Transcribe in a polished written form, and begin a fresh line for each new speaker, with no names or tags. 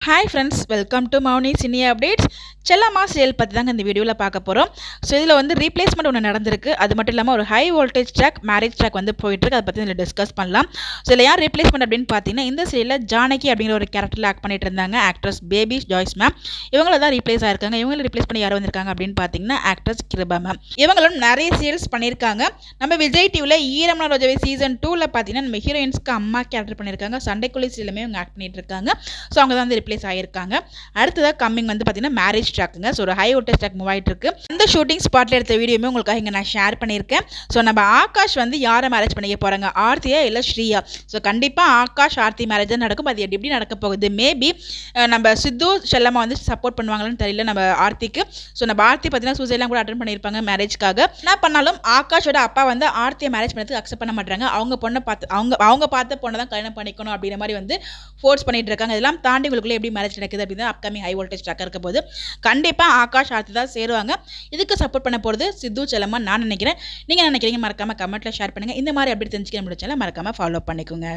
Hi friends, welcome to Mouni cine updates. Chellamma serial பற்றி தாங்க இந்த வீடியோவில் பார்க்க போகிறோம். ஸோ இதில் வந்து ரீப்ளேஸ்மெண்ட் ஒன்று நடந்திருக்கு. அது மட்டும் இல்லாமல் ஒரு high voltage track, marriage track வந்து போயிட்டுருக்கு. அதை பற்றி இதில் டிஸ்கஸ் பண்ணலாம். ஸோ இதில் யார் ரீப்ளேஸ்மெண்ட் அப்படின்னு பார்த்தீங்கன்னா, இந்த சீரியலில் ஜானகி அப்படிங்கிற ஒரு கேரக்டரில் ஆக்ட் பண்ணிட்டு இருந்தாங்க ஆக்ட்ரஸ் பேபி ஜாய்ஸ் மேம். இவங்கள தான் ரீப்ளேஸ் ஆயிருக்காங்க. இவங்களை ரீப்ளேஸ் பண்ணி யார் வந்திருக்காங்க அப்படின்னு பார்த்தீங்கன்னா, ஆக்ட்ரஸ் கிருபா மேம். இவங்களும் நிறைய சீரியல்ஸ் பண்ணியிருக்காங்க. நம்ம விஜய் டிவியில் ஈரமான ரோஜாவே சீசன் 2ல் பார்த்தீங்கன்னா, நம்ம ஹீரோயின்ஸ்க்கு அம்மா கேரக்டர் பண்ணியிருக்காங்க. சண்டைக்குள்ளி சீரியலுமே இவங்க ஆக்ட் பண்ணிட்டு இருக்காங்க. ஸோ அவங்க தான் வந்து ரிப்ளேஸ் ஆகியிருக்காங்க. அடுத்ததாக கம்மிங் வந்து பார்த்தீங்கன்னா மேரேஜ் ட்ராக்குங்க. ஸோ ஒரு ஹை வோல்டேஜ் ட்ராக் மூவ் ஆகிட்டு இருக்கு. இந்த ஷூட்டிங் ஸ்பாட்டில் எடுத்த வீடியோமே உங்களுக்காக இங்கே நான் ஷேர் பண்ணியிருக்கேன். ஸோ நம்ம ஆகாஷ் வந்து யாரை மேரேஜ் பண்ணிக்க போகிறாங்க, ஆர்த்தியா இல்லை ஸ்ரீயா? ஸோ கண்டிப்பாக ஆகாஷ் ஆர்த்தி மேரேஜ் தான் நடக்கும். அது எப்படி நடக்க போகுது? மேபி நம்ம சித்து செல்லம்மா வந்து சப்போர்ட் பண்ணுவாங்கன்னு தெரியல நம்ம ஆர்த்திக்கு. ஸோ நம்ம ஆர்த்தி பார்த்தீங்கன்னா சூசைட்லாம் கூட அட்டன் பண்ணியிருப்பாங்க மேரேஜ்க்காக. என்ன பண்ணாலும் ஆகாஷோட அப்பா வந்து ஆர்த்தியை மேரேஜ் பண்ணதுக்கு அக்செப்ட் பண்ண மாட்டாங்க. அவங்க பொண்ணை பார்த்து அவங்க பார்த்த பொண்ணை தான் கல்யாணம் பண்ணிக்கணும் அப்படிங்கிற மாதிரி வந்து ஃபோர்ஸ் பண்ணிட்டு இருக்காங்க. இதெல்லாம் தாண்டி உங்களுக்குள்ள எப்படி மேரேஜ் நடக்குது அப்படின்னு அப்கமிங் ஹை வோல்டேஜ் ட்ராக் இருக்க போது கண்டிப்பாக ஆகாஷ் ஆர்த்தி தான் சேருவாங்க. இதுக்கு சப்போர்ட் பண்ண போகிறது சித்து செல்லம்மா நான் நினைக்கிறேன். நீங்கள் நினைக்கிறீங்க மறக்காம கமெண்ட்ல ஷேர் பண்ணுங்க. இந்த மாதிரி அப்படி தெரிஞ்சுக்க முடிச்சாலும் மறக்காம ஃபாலோ பண்ணிக்கோங்க.